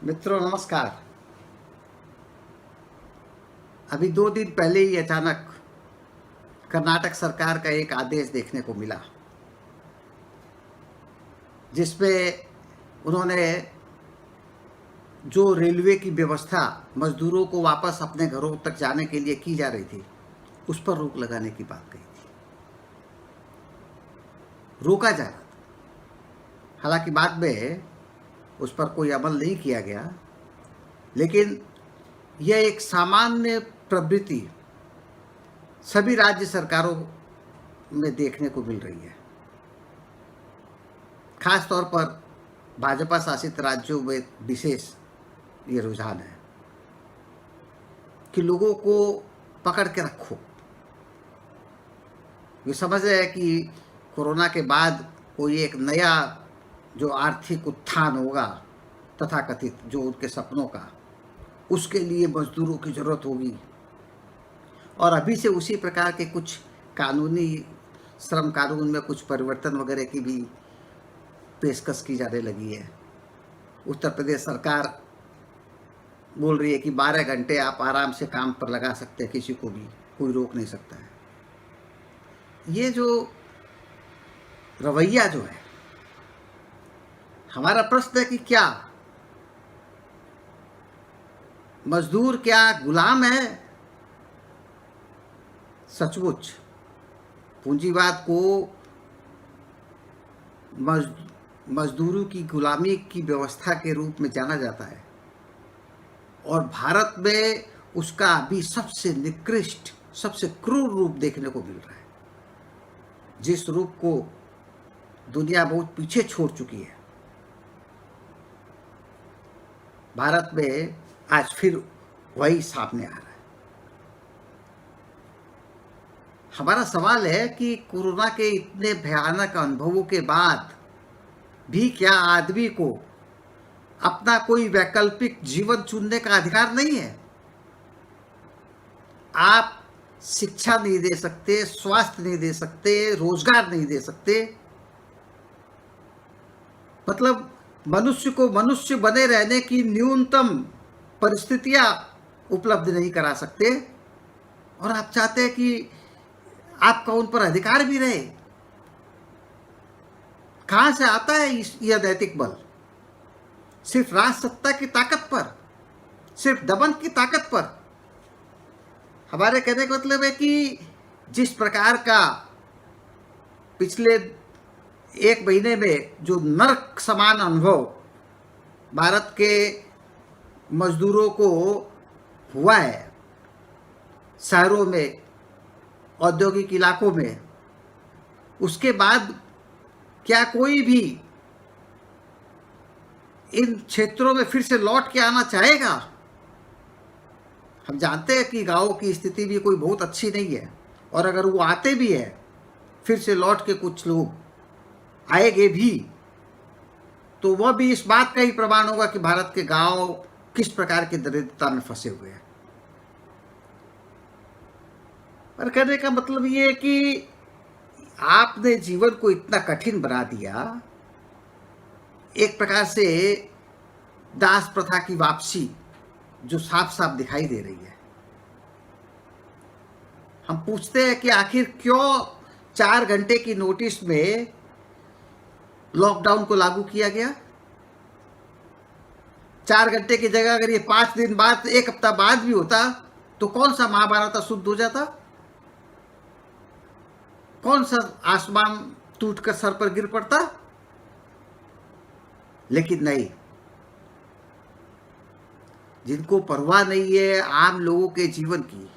मित्रों नमस्कार। अभी 2 दिन पहले ही अचानक कर्नाटक सरकार का एक आदेश देखने को मिला, जिसमें उन्होंने जो रेलवे की व्यवस्था मजदूरों को वापस अपने घरों तक जाने के लिए की जा रही थी, उस पर रोक लगाने की बात कही थी। रोका जा रहा था, हालांकि बाद में उस पर कोई अमल नहीं किया गया, लेकिन यह एक सामान्य प्रवृत्ति सभी राज्य सरकारों में देखने को मिल रही है। खास तौर पर भाजपा शासित राज्यों में विशेष ये रुझान है कि लोगों को पकड़ के रखो। ये समझ रहे हैं कि कोरोना के बाद कोई एक नया जो आर्थिक उत्थान होगा तथाकथित, जो उनके सपनों का, उसके लिए मजदूरों की ज़रूरत होगी। और अभी से उसी प्रकार के कुछ कानूनी श्रम कानून में कुछ परिवर्तन वगैरह की भी पेशकश की जाने लगी है। उत्तर प्रदेश सरकार बोल रही है कि 12 घंटे आप आराम से काम पर लगा सकते हैं, किसी को भी कोई रोक नहीं सकता है। ये जो रवैया जो है, हमारा प्रश्न है कि क्या मजदूर क्या गुलाम है? सचमुच पूंजीवाद को मजदूरों की गुलामी की व्यवस्था के रूप में जाना जाता है, और भारत में उसका अभी सबसे निकृष्ट, सबसे क्रूर रूप देखने को मिल रहा है, जिस रूप को दुनिया बहुत पीछे छोड़ चुकी है। भारत में आज फिर वही सामने आ रहा है। हमारा सवाल है कि कोरोना के इतने भयानक अनुभवों के बाद भी क्या आदमी को अपना कोई वैकल्पिक जीवन चुनने का अधिकार नहीं है? आप शिक्षा नहीं दे सकते, स्वास्थ्य नहीं दे सकते, रोजगार नहीं दे सकते, मतलब मनुष्य को मनुष्य बने रहने की न्यूनतम परिस्थितियां उपलब्ध नहीं करा सकते, और आप चाहते हैं कि आपका उन पर अधिकार भी रहे। कहां से आता है यह नैतिक बल? सिर्फ राज सत्ता की ताकत पर, सिर्फ दमन की ताकत पर? हमारे कहने का मतलब है कि जिस प्रकार का पिछले 1 महीने में जो नरक समान अनुभव भारत के मजदूरों को हुआ है, शहरों में, औद्योगिक इलाकों में, उसके बाद क्या कोई भी इन क्षेत्रों में फिर से लौट के आना चाहेगा? हम जानते हैं कि गांवों की स्थिति भी कोई बहुत अच्छी नहीं है, और अगर वो आते भी है फिर से लौट के कुछ लोग आएंगे भी, तो वह भी इस बात का ही प्रमाण होगा कि भारत के गांव किस प्रकार की दरिद्रता में फंसे हुए हैं। पर कहने का मतलब ये है कि आपने जीवन को इतना कठिन बना दिया, एक प्रकार से दास प्रथा की वापसी जो साफ साफ दिखाई दे रही है। हम पूछते हैं कि आखिर क्यों 4 घंटे की नोटिस में लॉकडाउन को लागू किया गया? 4 घंटे की जगह अगर ये 5 दिन बाद, 1 हफ्ता बाद भी होता, तो कौन सा महाभारत शुद्ध हो जाता? कौन सा आसमान टूटकर सर पर गिर पड़ता? लेकिन नहीं, जिनको परवाह नहीं है आम लोगों के जीवन की,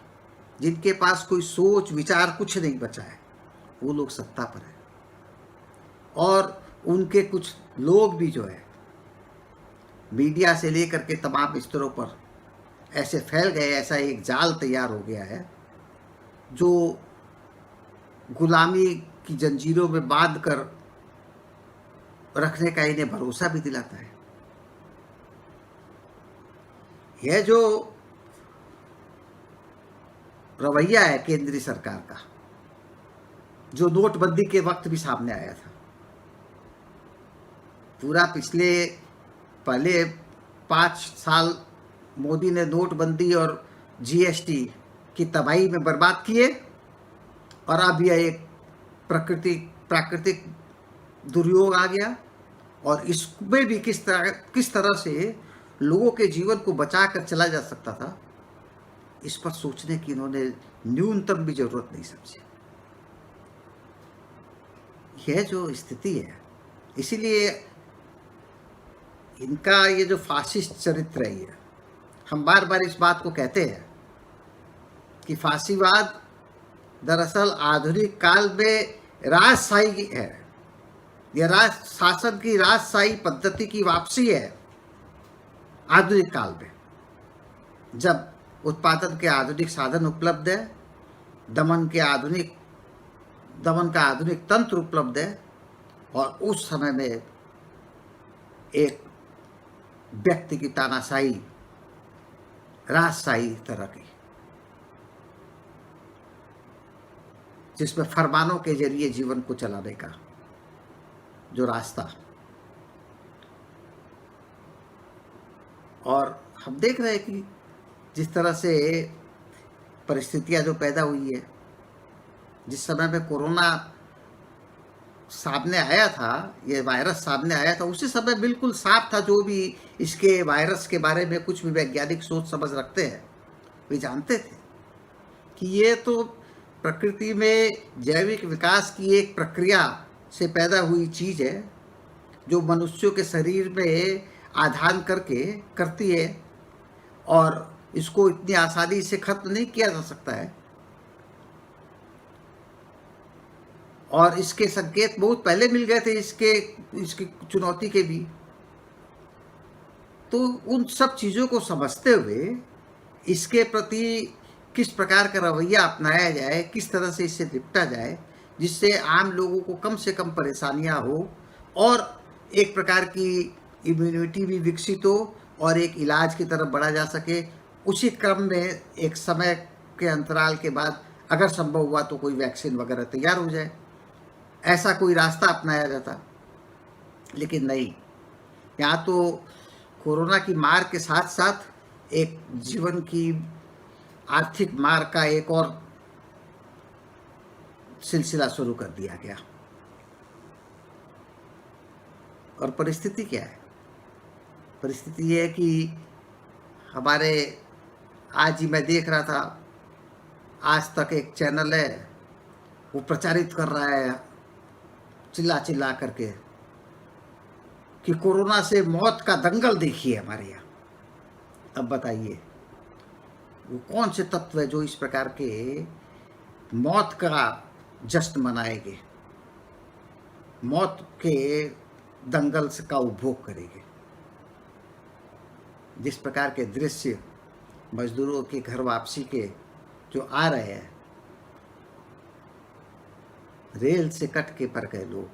जिनके पास कोई सोच विचार कुछ नहीं बचा है, वो लोग सत्ता पर है। और उनके कुछ लोग भी जो है, मीडिया से लेकर के तमाम स्तरों पर ऐसे फैल गए, ऐसा एक जाल तैयार हो गया है जो गुलामी की जंजीरों में बांध कर रखने का इन्हें भरोसा भी दिलाता है। यह जो रवैया है केंद्रीय सरकार का, जो नोटबंदी के वक्त भी सामने आया था, पूरा पिछले पहले 5 साल मोदी ने नोटबंदी और जीएसटी की तबाही में बर्बाद किए, और अब यह एक प्राकृतिक दुर्योग आ गया, और इसमें भी किस तरह से लोगों के जीवन को बचा कर चला जा सकता था, इस पर सोचने की इन्होंने न्यूनतम भी जरूरत नहीं समझी। यह जो स्थिति है, इसीलिए इनका ये जो फासिस्ट चरित्र है, हम बार बार इस बात को कहते हैं कि फासीवाद दरअसल आधुनिक काल में राजशाही है, यह राज शासन की राजशाही पद्धति की वापसी है। आधुनिक काल में जब उत्पादन के आधुनिक साधन उपलब्ध है, दमन का आधुनिक तंत्र उपलब्ध है, और उस समय में एक व्यक्ति की तानाशाही, राजशाही तरह की, जिसमें फरमानों के जरिए जीवन को चलाने का जो रास्ता, और हम देख रहे हैं कि जिस तरह से परिस्थितियां जो पैदा हुई है, जिस समय में कोरोना सामने आया था, ये वायरस सामने आया था, उसी समय बिल्कुल साफ था, जो भी इसके वायरस के बारे में कुछ भी वैज्ञानिक सोच समझ रखते हैं वे जानते थे कि ये तो प्रकृति में जैविक विकास की एक प्रक्रिया से पैदा हुई चीज़ है, जो मनुष्यों के शरीर में आधान करती है, और इसको इतनी आसानी से खत्म नहीं किया जा सकता है, और इसके संकेत बहुत पहले मिल गए थे इसकी चुनौती के भी। तो उन सब चीज़ों को समझते हुए इसके प्रति किस प्रकार का रवैया अपनाया जाए, किस तरह से इससे निपटा जाए, जिससे आम लोगों को कम से कम परेशानियां हो और एक प्रकार की इम्यूनिटी भी विकसित हो और एक इलाज की तरफ बढ़ा जा सके। उसी क्रम में एक समय के अंतराल के बाद अगर संभव हुआ तो कोई वैक्सीन वगैरह तैयार हो जाए, ऐसा कोई रास्ता अपनाया जाता। लेकिन नहीं, यहाँ तो कोरोना की मार के साथ साथ एक जीवन की आर्थिक मार का एक और सिलसिला शुरू कर दिया गया। और परिस्थिति क्या है? परिस्थिति ये है कि हमारे आज ही मैं देख रहा था, आज तक एक चैनल है, वो प्रचारित कर रहा है चिल्ला चिल्ला करके कि कोरोना से मौत का दंगल देखिए हमारे यहाँ। अब बताइए वो कौन से तत्व है जो इस प्रकार के मौत का जश्न मनाएंगे, मौत के दंगल का उपभोग करेंगे। जिस प्रकार के दृश्य मजदूरों के घर वापसी के जो आ रहे हैं, रेल से कट के पर गए लोग,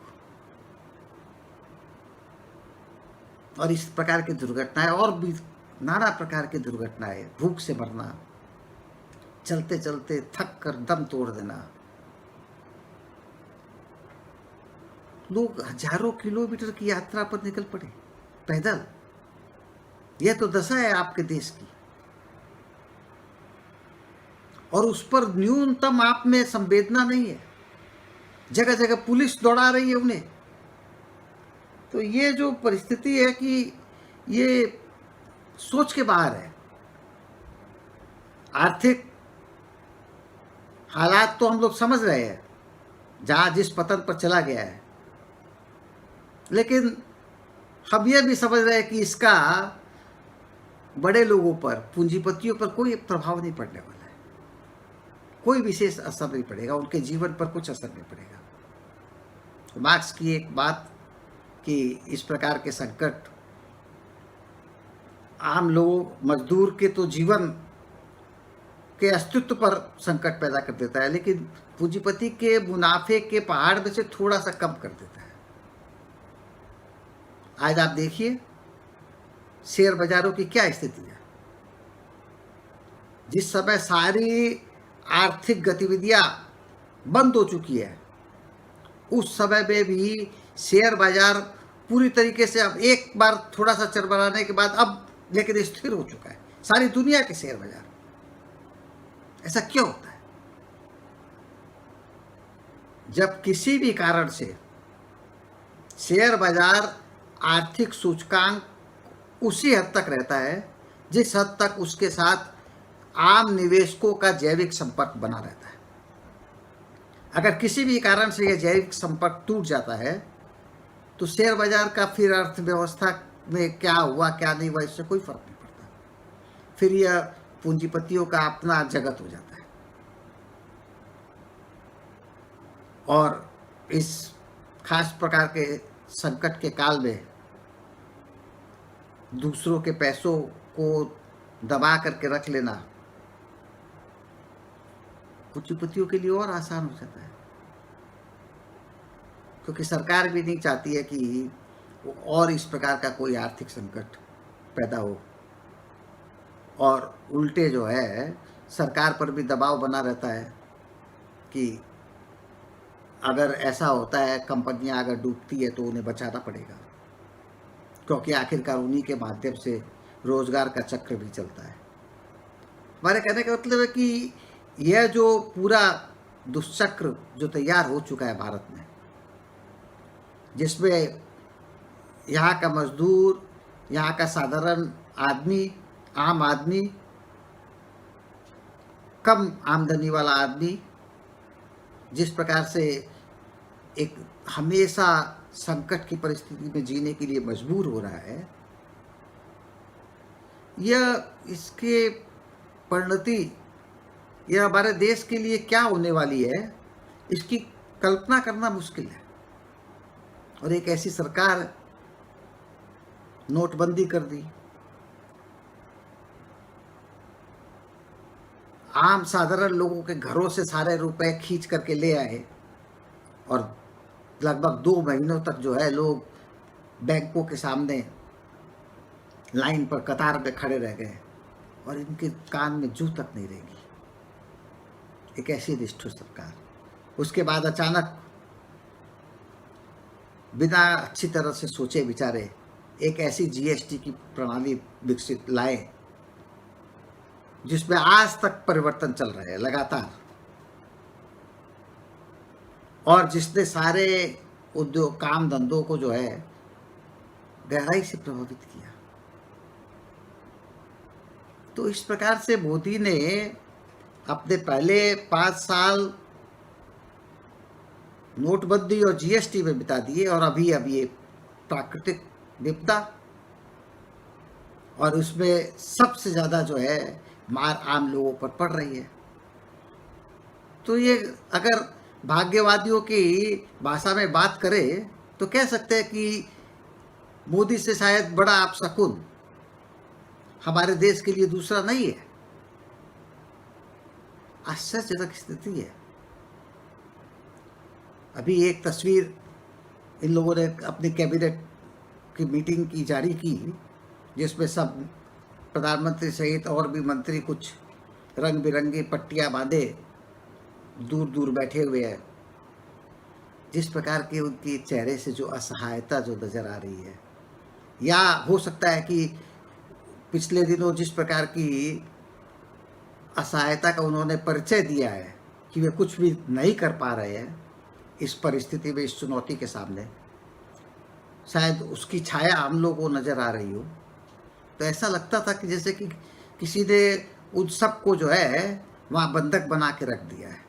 और इस प्रकार की दुर्घटनाएं और भी नाना प्रकार की दुर्घटनाएं, भूख से मरना, चलते चलते थक कर दम तोड़ देना, लोग हजारों किलोमीटर की यात्रा पर निकल पड़े पैदल। यह तो दशा है आपके देश की, और उस पर न्यूनतम आप में संवेदना नहीं है। जगह जगह पुलिस दौड़ा रही है उन्हें। तो ये जो परिस्थिति है कि ये सोच के बाहर है। आर्थिक हालात तो हम लोग समझ रहे हैं, जहां जिस पतन पर चला गया है, लेकिन हम ये भी समझ रहे हैं कि इसका बड़े लोगों पर, पूंजीपतियों पर कोई प्रभाव नहीं पड़ने वाला है, कोई विशेष असर नहीं पड़ेगा, उनके जीवन पर कुछ असर नहीं पड़ेगा। तो मार्क्स की एक बात कि इस प्रकार के संकट आम लोगों, मजदूर के तो जीवन के अस्तित्व पर संकट पैदा कर देता है, लेकिन पूंजीपति के मुनाफे के पहाड़ में से थोड़ा सा कम कर देता है। आज आप देखिए शेयर बाजारों की क्या स्थिति है। जिस समय सारी आर्थिक गतिविधियां बंद हो चुकी है, उस समय में भी शेयर बाजार पूरी तरीके से अब एक बार थोड़ा सा चरमराने के बाद अब लेकिन स्थिर हो चुका है सारी दुनिया के शेयर बाजार। ऐसा क्यों होता है? जब किसी भी कारण से शेयर बाजार आर्थिक सूचकांक उसी हद तक रहता है जिस हद तक उसके साथ आम निवेशकों का जैविक संपर्क बना रहता है। अगर किसी भी कारण से यह जैविक संपर्क टूट जाता है तो शेयर बाजार का फिर अर्थव्यवस्था में क्या हुआ क्या नहीं हुआ इससे कोई फर्क नहीं पड़ता। फिर यह पूंजीपतियों का अपना जगत हो जाता है। और इस खास प्रकार के संकट के काल में दूसरों के पैसों को दबा करके रख लेना पूंजीपतियों के लिए और आसान हो जाता है, क्योंकि सरकार भी नहीं चाहती है कि और इस प्रकार का कोई आर्थिक संकट पैदा हो। और उल्टे जो है सरकार पर भी दबाव बना रहता है कि अगर ऐसा होता है, कंपनियां अगर डूबती है तो उन्हें बचाना पड़ेगा, क्योंकि आखिरकार उन्हीं के माध्यम से रोजगार का चक्र भी चलता है। हमारे कहने का मतलब है कि यह जो पूरा दुष्चक्र जो तैयार हो चुका है भारत में, जिसमें यहाँ का मजदूर, यहाँ का साधारण आदमी, आम आदमी, कम आमदनी वाला आदमी जिस प्रकार से एक हमेशा संकट की परिस्थिति में जीने के लिए मजबूर हो रहा है, यह इसके परिणति यह हमारे देश के लिए क्या होने वाली है इसकी कल्पना करना मुश्किल है। और एक ऐसी सरकार नोटबंदी कर दी, आम साधारण लोगों के घरों से सारे रुपए खींच करके ले आए और लगभग 2 महीनों तक जो है लोग बैंकों के सामने लाइन पर कतार में खड़े रह गए और इनके कान में जू तक नहीं रहेगी। एक ऐसी निष्ठुर सरकार। उसके बाद अचानक बिना अच्छी तरह से सोचे विचारे एक ऐसी जीएसटी की प्रणाली विकसित लाए जिसमें आज तक परिवर्तन चल रहे हैं लगातार, और जिसने सारे उद्योग काम धंधों को जो है गहराई से प्रभावित किया। तो इस प्रकार से मोदी ने अपने पहले 5 साल नोटबंदी और जीएसटी में बिता दिए, और अभी ये प्राकृतिक विपदा, और उसमें सबसे ज़्यादा जो है मार आम लोगों पर पड़ रही है। तो ये अगर भाग्यवादियों की भाषा में बात करें तो कह सकते हैं कि मोदी से शायद बड़ा अपशकुन हमारे देश के लिए दूसरा नहीं है। आश्चर्यजनक स्थिति है। अभी एक तस्वीर इन लोगों ने अपनी कैबिनेट की मीटिंग की जारी की, जिसमें सब प्रधानमंत्री सहित और भी मंत्री कुछ रंग बिरंगी पट्टियां बांधे दूर दूर बैठे हुए हैं। जिस प्रकार के उनके चेहरे से जो असहायता जो नजर आ रही है, या हो सकता है कि पिछले दिनों जिस प्रकार की असहायता का उन्होंने परिचय दिया है कि वे कुछ भी नहीं कर पा रहे हैं इस परिस्थिति में, इस चुनौती के सामने, शायद उसकी छाया हम लोगों को नजर आ रही हो। तो ऐसा लगता था कि जैसे कि किसी ने उन सबको जो है वहाँ बंधक बना के रख दिया है।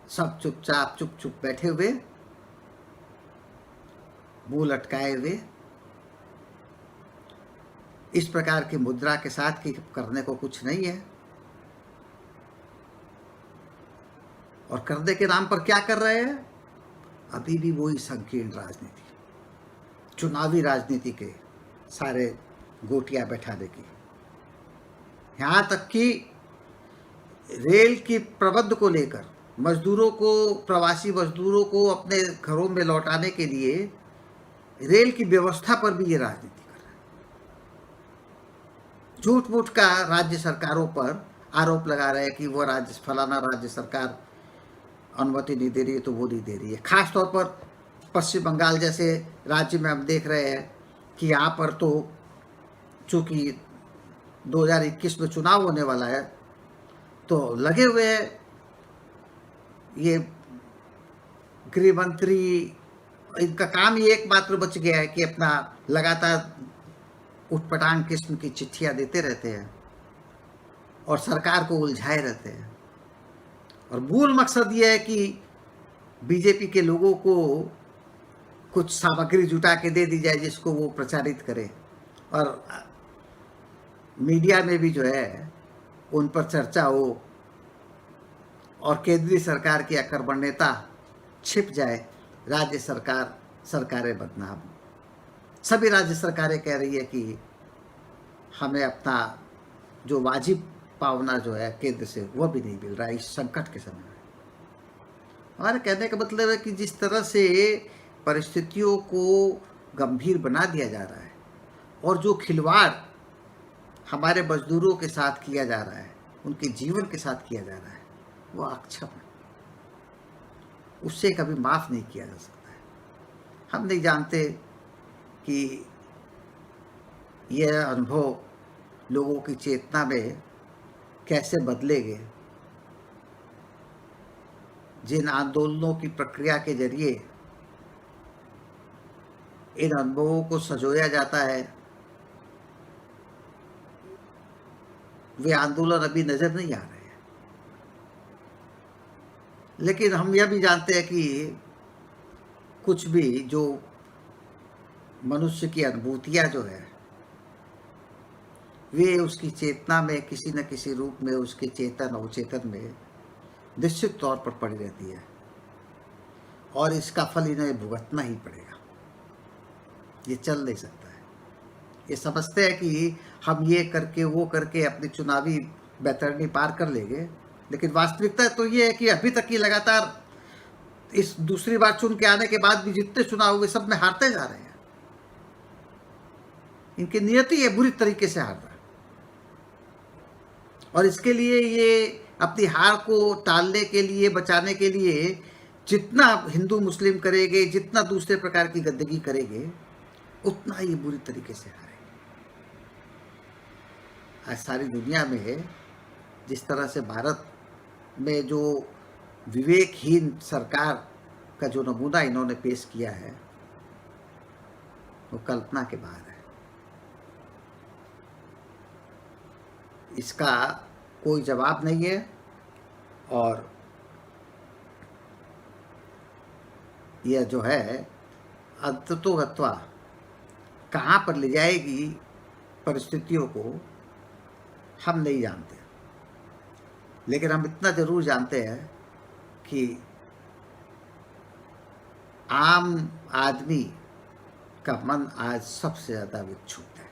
सब चुपचाप चुप चुप बैठे हुए, मुंह लटकाए हुए, इस प्रकार की मुद्रा के साथ कि करने को कुछ नहीं है। और करने के नाम पर क्या कर रहे हैं? अभी भी वही संकीर्ण राजनीति, चुनावी राजनीति के सारे गोटियां बैठाने की। यहाँ तक कि रेल की प्रबंध को लेकर मजदूरों को, प्रवासी मजदूरों को अपने घरों में लौटाने के लिए रेल की व्यवस्था पर भी ये राजनीति कर रहा है। झूठ मूठ का राज्य सरकारों पर आरोप लगा रहे हैं कि वो राज्य, फलाना राज्य सरकार अनुमति नहीं दे रही है तो वो नहीं दे रही है। खासतौर पर पश्चिम बंगाल जैसे राज्य में हम देख रहे हैं कि यहाँ पर तो चूँकि 2021 में चुनाव होने वाला है, तो लगे हुए हैं ये गृह मंत्री। इनका काम ही एकमात्र बच गया है कि अपना लगातार उटपटांग किस्म की चिट्ठियां देते रहते हैं और सरकार को उलझाए रहते हैं, और मूल मकसद ये है कि बीजेपी के लोगों को कुछ सामग्री जुटा के दे दी जाए जिसको वो प्रचारित करे, और मीडिया में भी जो है उन पर चर्चा हो, और केंद्रीय सरकार की अकर्मण्यता छिप जाए। राज्य सरकारें बदनाम। सभी राज्य सरकारें कह रही है कि हमें अपना जो वाजिब पावना जो है केंद्र से वह भी नहीं मिल रहा है इस संकट के समय में। हमारे कहने का मतलब है कि जिस तरह से परिस्थितियों को गंभीर बना दिया जा रहा है और जो खिलवाड़ हमारे मजदूरों के साथ किया जा रहा है, उनके जीवन के साथ किया जा रहा है, वो अक्षम है। उससे कभी माफ़ नहीं किया जा सकता है। हम नहीं जानते कि यह अनुभव लोगों की चेतना में कैसे बदलेंगे। जिन आंदोलनों की प्रक्रिया के जरिए इन अनुभवों को संजोया जाता है, वे आंदोलन अभी नजर नहीं आ रहे हैं। लेकिन हम यह भी जानते हैं कि कुछ भी जो मनुष्य की अनुभूतियां जो है, वे उसकी चेतना में किसी न किसी रूप में, उसके चेतन अवचेतन में निश्चित तौर पर पड़ी रहती है, और इसका फल इन्हें भुगतना ही पड़ेगा। ये चल नहीं सकता है। ये समझते हैं कि हम ये करके वो करके अपनी चुनावी बैतरणी पार कर लेंगे, लेकिन वास्तविकता तो ये है कि अभी तक ये लगातार इस दूसरी बार चुन के आने के बाद भी जितने चुनाव हुए सब में हारते जा रहे हैं। इनकी नियति ये बुरी तरीके से हार रहा है, और इसके लिए ये अपनी हार को टालने के लिए, बचाने के लिए जितना हिंदू मुस्लिम करेंगे, जितना दूसरे प्रकार की गंदगी करेंगे, उतना ये बुरी तरीके से हारेंगे। आज सारी दुनिया में जिस तरह से भारत में जो विवेकहीन सरकार का जो नमूना इन्होंने पेश किया है, वो कल्पना के बाहर है। इसका कोई जवाब नहीं है, और यह जो है अंततोगत्वा कहाँ पर ले जाएगी परिस्थितियों को हम नहीं जानते। लेकिन हम इतना जरूर जानते हैं कि आम आदमी का मन आज सबसे ज़्यादा विक्षुब्ध है।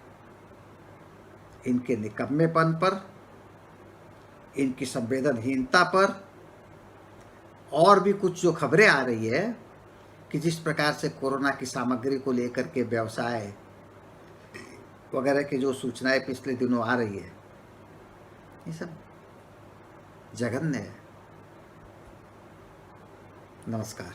इनके निकम्मेपन पर, इनकी संवेदनहीनता पर, और भी कुछ जो खबरें आ रही है कि जिस प्रकार से कोरोना की सामग्री को लेकर के व्यवसाय वगैरह की जो सूचनाएं पिछले दिनों आ रही है, ये सब जघन्य है। नमस्कार।